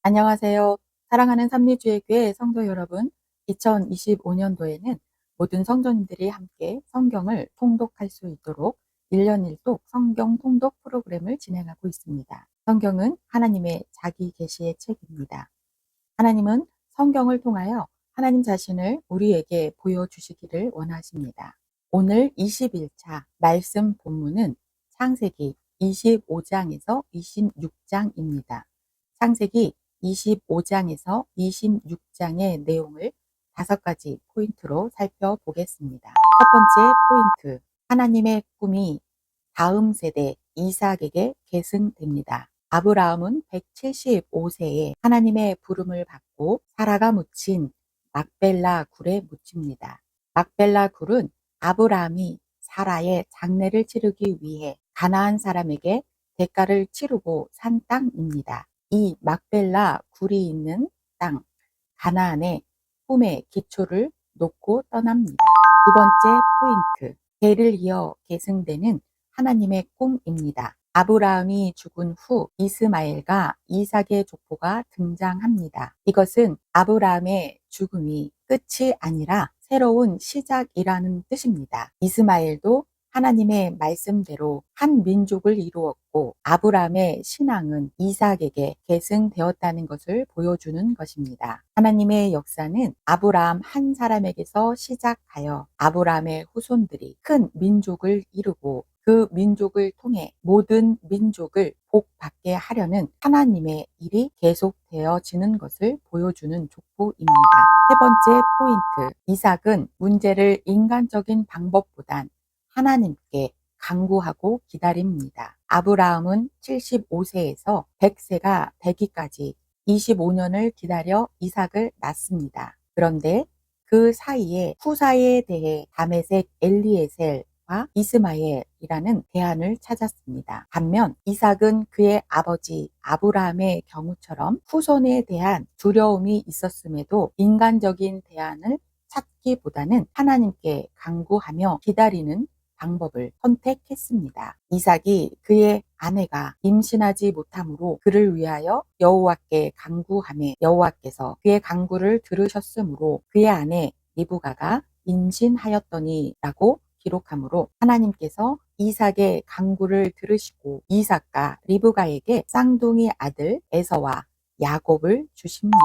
안녕하세요. 사랑하는 삼리주의교회 성도 여러분, 2025년도에는 모든 성도님들이 함께 성경을 통독할 수 있도록 1년 1독 성경 통독 프로그램을 진행하고 있습니다. 성경은 하나님의 자기 계시의 책입니다. 하나님은 성경을 통하여 하나님 자신을 우리에게 보여주시기를 원하십니다. 오늘 21차 말씀 본문은 창세기 25장에서 26장입니다. 창세기 25장에서 26장의 내용을 5가지 포인트로 살펴보겠습니다. 첫 번째 포인트, 하나님의 꿈이 다음 세대 이삭에게 계승됩니다. 아브라함은 175세에 하나님의 부름을 받고 사라가 묻힌 막벨라 굴에 묻힙니다. 막벨라 굴은 아브라함이 사라의 장례를 치르기 위해 가나안 사람에게 대가를 치르고 산 땅입니다. 이 막벨라 굴이 있는 땅, 가나안의 꿈의 기초를 놓고 떠납니다. 두 번째 포인트, 대를 이어 계승되는 하나님의 꿈입니다. 아브라함이 죽은 후 이스마엘과 이삭의 족보가 등장합니다. 이것은 아브라함의 죽음이 끝이 아니라 새로운 시작이라는 뜻입니다. 이스마엘도 하나님의 말씀대로 한 민족을 이루었고 아브라함의 신앙은 이삭에게 계승되었다는 것을 보여주는 것입니다. 하나님의 역사는 아브라함 한 사람에게서 시작하여 아브라함의 후손들이 큰 민족을 이루고 그 민족을 통해 모든 민족을 복받게 하려는 하나님의 일이 계속되어지는 것을 보여주는 족보입니다. 세 번째 포인트, 이삭은 문제를 인간적인 방법보단 하나님께 간구하고 기다립니다. 아브라함은 75세에서 100세가 되기까지 25년을 기다려 이삭을 낳습니다. 그런데 그 사이에 후사에 대해 다메섹 엘리에셀과 이스마엘이라는 대안을 찾았습니다. 반면 이삭은 그의 아버지 아브라함의 경우처럼 후손에 대한 두려움이 있었음에도 인간적인 대안을 찾기보다는 하나님께 간구하며 기다리는 방법을 선택했습니다. 이삭이 그의 아내가 임신하지 못하므로 그를 위하여 여호와께 간구하매 여호와께서 그의 간구를 들으셨으므로 그의 아내 리브가가 임신하였더니라고 기록하므로 하나님께서 이삭의 간구를 들으시고 이삭과 리브가에게 쌍둥이 아들 에서와 야곱을 주십니다.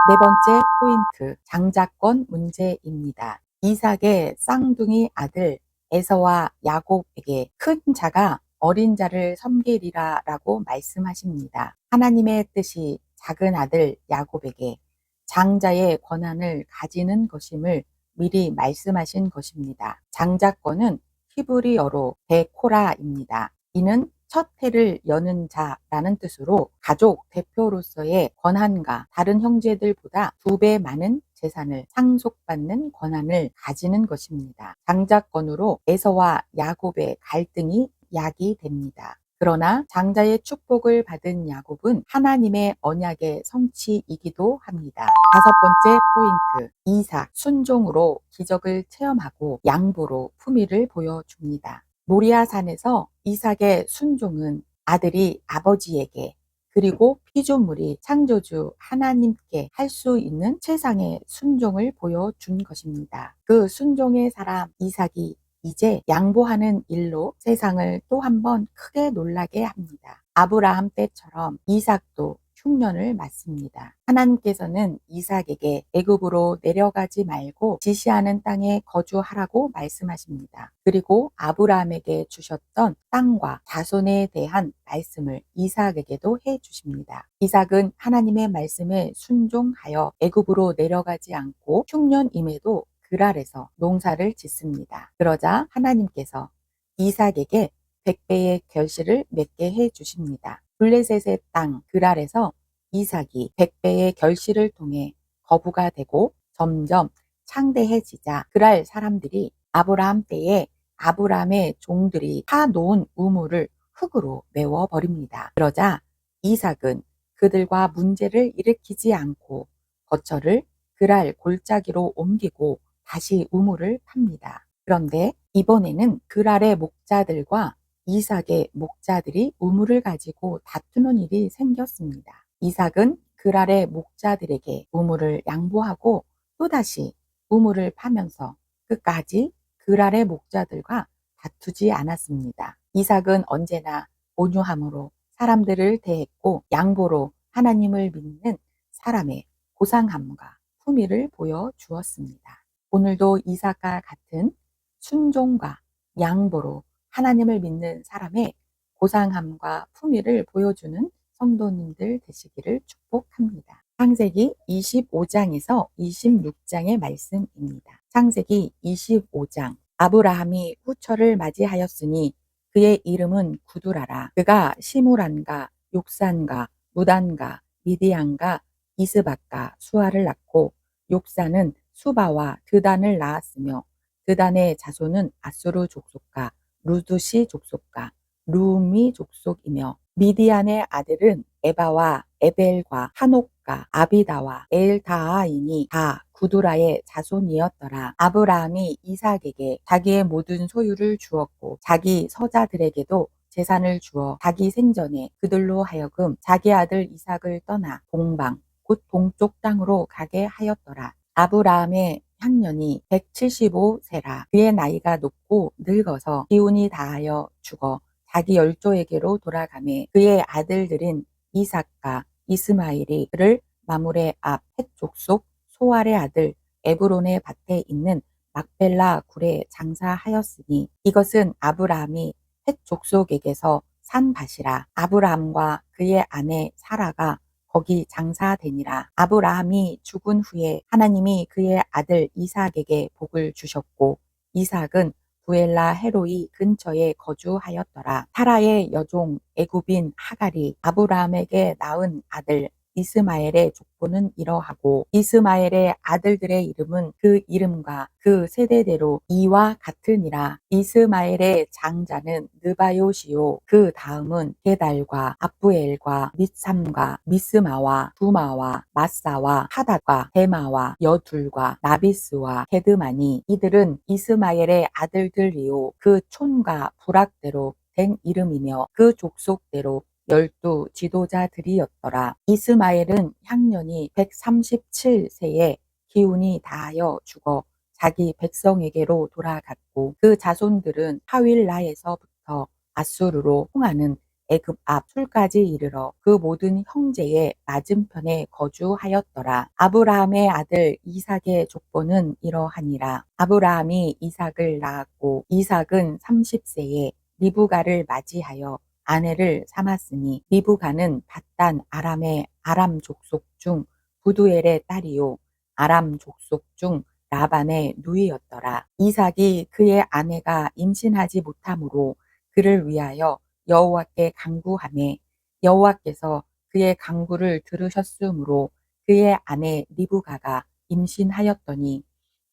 네 번째 포인트, 장자권 문제입니다. 이삭의 쌍둥이 아들 에서와 야곱에게 큰 자가 어린 자를 섬기리라 라고 말씀하십니다. 하나님의 뜻이 작은 아들 야곱에게 장자의 권한을 가지는 것임을 미리 말씀하신 것입니다. 장자권은 히브리어로 베코라입니다. 이는 첫 해를 여는 자라는 뜻으로 가족 대표로서의 권한과 다른 형제들보다 2배 많은 재산을 상속받는 권한을 가지는 것입니다. 장자권으로 에서와 야곱의 갈등이 야기됩니다. 그러나 장자의 축복을 받은 야곱은 하나님의 언약의 성취이기도 합니다. 5번째 포인트, 이삭 순종으로 기적을 체험하고 양보로 품위를 보여줍니다. 모리아산에서 이삭의 순종은 아들이 아버지에게 그리고 피조물이 창조주 하나님께 할 수 있는 최상의 순종을 보여준 것입니다. 그 순종의 사람 이삭이 이제 양보하는 일로 세상을 또 한 번 크게 놀라게 합니다. 아브라함 때처럼 이삭도 흉년을 맞습니다. 하나님께서는 이삭에게 애굽으로 내려가지 말고 지시하는 땅에 거주하라고 말씀하십니다. 그리고 아브라함에게 주셨던 땅과 자손에 대한 말씀을 이삭에게도 해주십니다. 이삭은 하나님의 말씀에 순종하여 애굽으로 내려가지 않고 흉년임에도 그랄에서 농사를 짓습니다. 그러자 하나님께서 이삭에게 100배의 결실을 맺게 해주십니다. 블레셋의 땅 그랄에서 이삭이 100배의 결실을 통해 거부가 되고 점점 창대해지자 그랄 사람들이 아브라함 때에 아브라함의 종들이 파놓은 우물을 흙으로 메워버립니다. 그러자 이삭은 그들과 문제를 일으키지 않고 거처를 그랄 골짜기로 옮기고 다시 우물을 팝니다. 그런데 이번에는 그랄의 목자들과 이삭의 목자들이 우물을 가지고 다투는 일이 생겼습니다. 이삭은 그랄의 목자들에게 우물을 양보하고 또다시 우물을 파면서 끝까지 그랄의 목자들과 다투지 않았습니다. 이삭은 언제나 온유함으로 사람들을 대했고 양보로 하나님을 믿는 사람의 고상함과 품위를 보여주었습니다. 오늘도 이삭과 같은 순종과 양보로 하나님을 믿는 사람의 고상함과 품위를 보여주는 성도님들 되시기를 축복합니다. 창세기 25장에서 26장의 말씀입니다. 창세기 25장 아브라함이 후처를 맞이하였으니 그의 이름은 구두라라. 그가 시므란과 욕산과 무단과 미디안과 이스박과 수아를 낳고 욕산은 수바와 드단을 낳았으며 드단의 자손은 아수르 족속과 루두시 족속과 루미 족속이며 미디안의 아들은 에바와 에벨과 하녹과 아비다와 엘다아이니 다 구두라의 자손이었더라. 아브라함이 이삭에게 자기의 모든 소유를 주었고 자기 서자들에게도 재산을 주어 자기 생전에 그들로 하여금 자기 아들 이삭을 떠나 동방 곧 동쪽 땅으로 가게 하였더라. 아브라함의 향년이 175세라. 그의 나이가 높고 늙어서 기운이 다하여 죽어 자기 열조에게로 돌아가매 그의 아들들인 이삭과 이스마엘이 그를 마므레 앞 헷 족속 소알의 아들 에브론의 밭에 있는 막벨라 굴에 장사하였으니 이것은 아브라함이 헷 족속에게서 산 밭이라. 아브라함과 그의 아내 사라가 거기 장사되니라. 아브라함이 죽은 후에 하나님이 그의 아들 이삭에게 복을 주셨고 이삭은 부엘라 헤로이 근처에 거주하였더라. 사라의 여종 애굽인 하갈이 아브라함에게 낳은 아들 이스마엘의 족보는 이러하고 이스마엘의 아들들의 이름은 그 이름과 그 세대대로 이와 같으니라. 이스마엘의 장자는 느바요시요 그 다음은 게달과 압부엘과 밋삼과 미스마와 두마와 마사와 하닷과 데마와 여둘과 나비스와 게드마니 이들은 이스마엘의 아들들이요 그 촌과 부락대로 된 이름이며 그 족속대로 12 지도자들이었더라. 이스마엘은 향년이 137세에 기운이 다하여 죽어 자기 백성에게로 돌아갔고 그 자손들은 하윌라에서부터 아수르로 통하는 애굽 앞 술까지 이르러 그 모든 형제의 맞은편에 거주하였더라. 아브라함의 아들 이삭의 족보는 이러하니라. 아브라함이 이삭을 낳았고 이삭은 30세에 리브가를 맞이하여 아내를 삼았으니 리브가는 밧단 아람의 아람 족속 중 부두엘의 딸이요 아람 족속 중 라반의 누이였더라. 이삭이 그의 아내가 임신하지 못하므로 그를 위하여 여호와께 간구하매 여호와께서 그의 간구를 들으셨으므로 그의 아내 리브가가 임신하였더니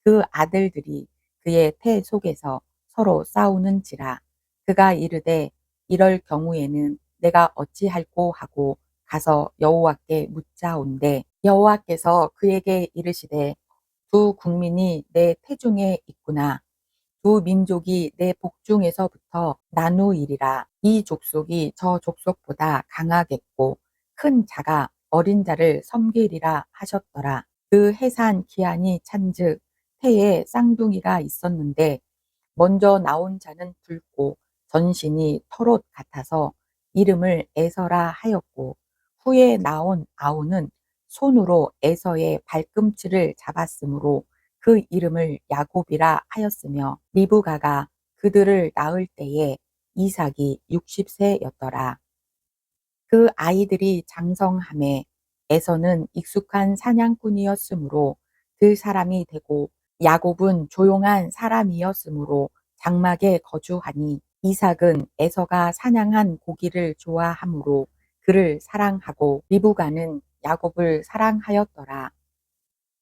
그 아들들이 그의 태 속에서 서로 싸우는지라. 그가 이르되 이럴 경우에는 내가 어찌할꼬 하고 가서 여호와께 묻자온대 여호와께서 그에게 이르시되 두 국민이 내 태중에 있구나. 두 민족이 내 복중에서부터 나누이리라. 이 족속이 저 족속보다 강하겠고 큰 자가 어린 자를 섬기리라 하셨더라. 그 해산 기한이 찬즉 태에 쌍둥이가 있었는데 먼저 나온 자는 붉고 전신이 털옷 같아서 이름을 에서라 하였고 후에 나온 아우는 손으로 에서의 발꿈치를 잡았으므로 그 이름을 야곱이라 하였으며 리브가가 그들을 낳을 때에 이삭이 60세였더라. 그 아이들이 장성함에 에서는 익숙한 사냥꾼이었으므로 그 사람이 되고 야곱은 조용한 사람이었으므로 장막에 거주하니 이삭은 에서가 사냥한 고기를 좋아하므로 그를 사랑하고 리브가는 야곱을 사랑하였더라.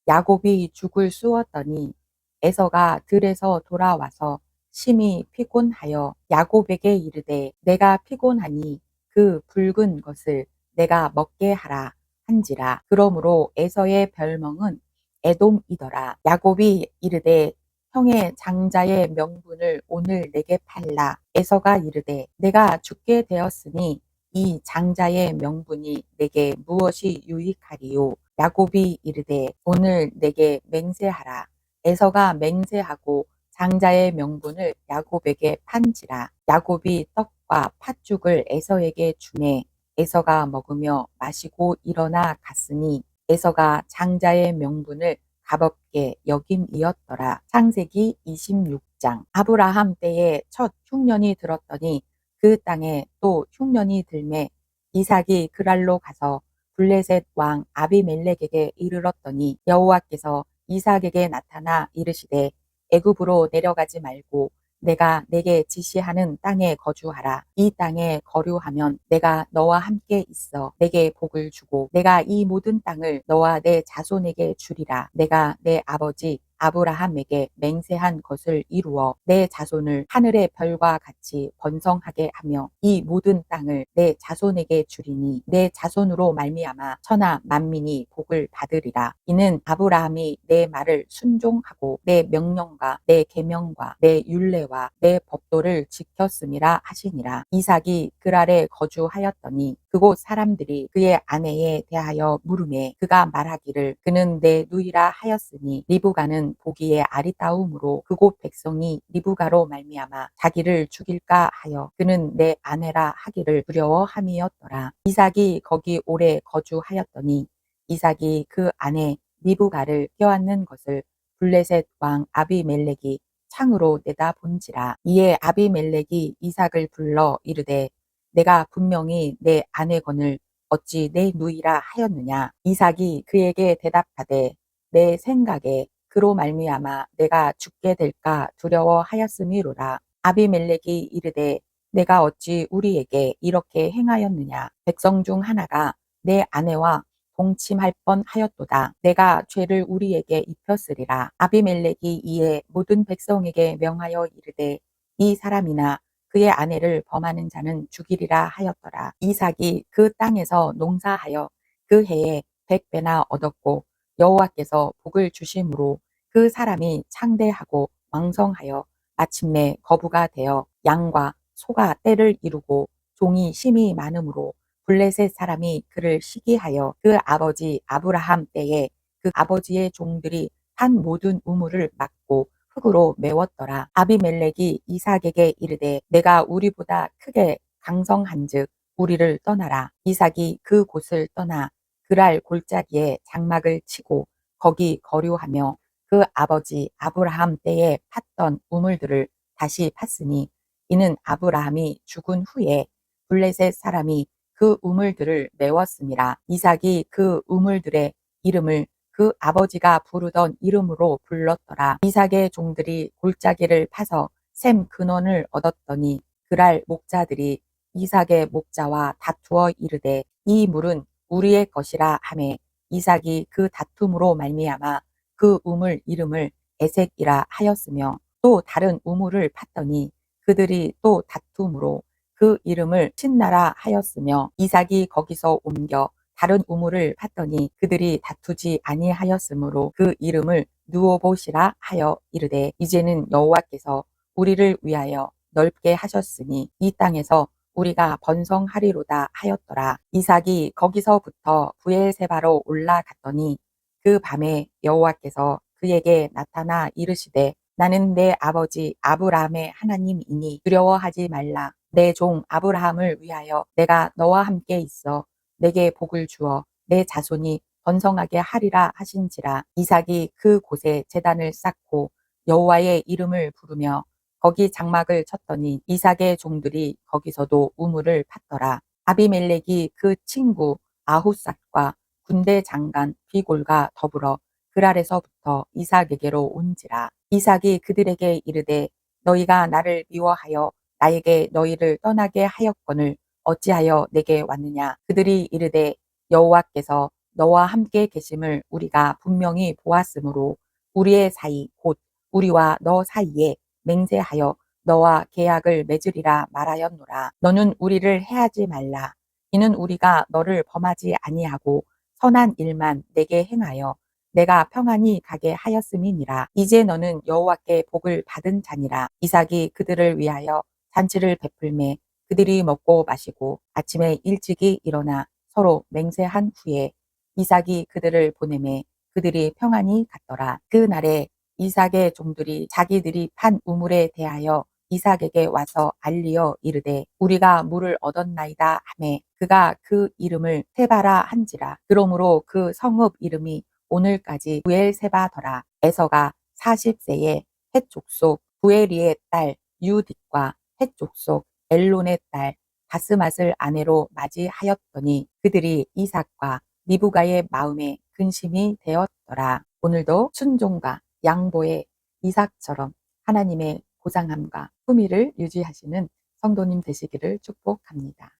야곱이 죽을 쑤었더니 에서가 들에서 돌아와서 심히 피곤하여 야곱에게 이르되 내가 피곤하니 그 붉은 것을 내가 먹게 하라 한지라. 그러므로 에서의 별명은 에돔이더라. 야곱이 이르되 형의 장자의 명분을 오늘 내게 팔라. 에서가 이르되 내가 죽게 되었으니 이 장자의 명분이 내게 무엇이 유익하리요? 야곱이 이르되 오늘 내게 맹세하라. 에서가 맹세하고 장자의 명분을 야곱에게 판지라. 야곱이 떡과 팥죽을 에서에게 주매 에서가 먹으며 마시고 일어나 갔으니 에서가 장자의 명분을 값없게 여김이었더라. 창세기 26장. 아브라함 때에 첫 흉년이 들었더니 그 땅에 또 흉년이 들매 이삭이 그랄로 가서 블레셋 왕 아비멜렉에게 이르렀더니 여호와께서 이삭에게 나타나 이르시되 애굽으로 내려가지 말고 내가 내게 지시하는 땅에 거주하라. 이 땅에 거류하면 내가 너와 함께 있어 내게 복을 주고 내가 이 모든 땅을 너와 내 자손에게 주리라. 내가 내 아버지 아브라함에게 맹세한 것을 이루어 내 자손을 하늘의 별과 같이 번성하게 하며 이 모든 땅을 내 자손에게 주리니 내 자손으로 말미암아 천하 만민이 복을 받으리라. 이는 아브라함이 내 말을 순종하고 내 명령과 내 계명과 내 율례와 내 법도를 지켰음이라 하시니라. 이삭이 그랄에 거주하였더니 그곳 사람들이 그의 아내에 대하여 물으매 그가 말하기를 그는 내 누이라 하였으니 리브가는 보기에 아리따움으로 그곳 백성이 리브가로 말미암아 자기를 죽일까 하여 그는 내 아내라 하기를 두려워함이었더라. 이삭이 거기 오래 거주하였더니 이삭이 그 아내 리브가를 껴안는 것을 블레셋 왕 아비멜렉이 창으로 내다본지라. 이에 아비멜렉이 이삭을 불러 이르되 내가 분명히 내 아내건을 어찌 내 누이라 하였느냐. 이삭이 그에게 대답하되 내 생각에 그로 말미암아 내가 죽게 될까 두려워하였음이로라. 아비멜렉이 이르되 내가 어찌 우리에게 이렇게 행하였느냐. 백성 중 하나가 내 아내와 동침할 뻔하였도다. 내가 죄를 우리에게 입혔으리라. 아비멜렉이 이에 모든 백성에게 명하여 이르되 이 사람이나 그의 아내를 범하는 자는 죽이리라 하였더라. 이삭이 그 땅에서 농사하여 그 해에 100배나 얻었고 여호와께서 복을 주심으로 그 사람이 창대하고 왕성하여 마침내 거부가 되어 양과 소가 떼를 이루고 종이 심이 많으므로 블레셋 사람이 그를 시기하여 그 아버지 아브라함 때에 그 아버지의 종들이 한 모든 우물을 막고 흙으로 메웠더라. 아비멜렉이 이삭에게 이르되 내가 우리보다 크게 강성한즉 우리를 떠나라. 이삭이 그 곳을 떠나 그랄 골짜기에 장막을 치고 거기 거류하며 그 아버지 아브라함 때에 팠던 우물들을 다시 팠으니 이는 아브라함이 죽은 후에 블레셋 사람이 그 우물들을 메웠음이라. 이삭이 그 우물들의 이름을 그 아버지가 부르던 이름으로 불렀더라. 이삭의 종들이 골짜기를 파서 샘 근원을 얻었더니 그랄 목자들이 이삭의 목자와 다투어 이르되 이 물은 우리의 것이라 하매 이삭이 그 다툼으로 말미암아 그 우물 이름을 에색이라 하였으며 또 다른 우물을 팠더니 그들이 또 다툼으로 그 이름을 신나라 하였으며 이삭이 거기서 옮겨 다른 우물을 팠더니 그들이 다투지 아니하였으므로 그 이름을 누오봇이라 하여 이르되 이제는 여호와께서 우리를 위하여 넓게 하셨으니 이 땅에서 우리가 번성하리로다 하였더라. 이삭이 거기서부터 부엘세바로 올라갔더니 그 밤에 여호와께서 그에게 나타나 이르시되 나는 내 아버지 아브라함의 하나님이니 두려워하지 말라. 내 종 아브라함을 위하여 내가 너와 함께 있어 내게 복을 주어 내 자손이 번성하게 하리라 하신지라. 이삭이 그 곳에 제단을 쌓고 여호와의 이름을 부르며 거기 장막을 쳤더니 이삭의 종들이 거기서도 우물을 팠더라. 아비멜렉이 그 친구 아후삿과 군대 장관 비골과 더불어 그랄에서부터 이삭에게로 온지라. 이삭이 그들에게 이르되 너희가 나를 미워하여 나에게 너희를 떠나게 하였거늘 어찌하여 내게 왔느냐. 그들이 이르되 여호와께서 너와 함께 계심을 우리가 분명히 보았으므로 우리의 사이 곧 우리와 너 사이에 맹세하여 너와 계약을 맺으리라 말하였노라. 너는 우리를 해하지 말라. 이는 우리가 너를 범하지 아니하고 선한 일만 내게 행하여 내가 평안히 가게 하였음이니라. 이제 너는 여호와께 복을 받은 자니라. 이삭이 그들을 위하여 잔치를 베풀매 그들이 먹고 마시고 아침에 일찍이 일어나 서로 맹세한 후에 이삭이 그들을 보내매 그들이 평안히 갔더라. 그날에 이삭의 종들이 자기들이 판 우물에 대하여 이삭에게 와서 알리어 이르되 우리가 물을 얻었나이다 하매 그가 그 이름을 세바라 한지라. 그러므로 그 성읍 이름이 오늘까지 부엘세바더라. 에서가 40세에 헷 족속 부에리의 딸 유딕과 헷 족속 엘론의 딸 바스맛을 아내로 맞이하였더니 그들이 이삭과 리브가의 마음에 근심이 되었더라. 오늘도 순종과 양보의 이삭처럼 하나님의 고장함과 품위를 유지하시는 성도님 되시기를 축복합니다.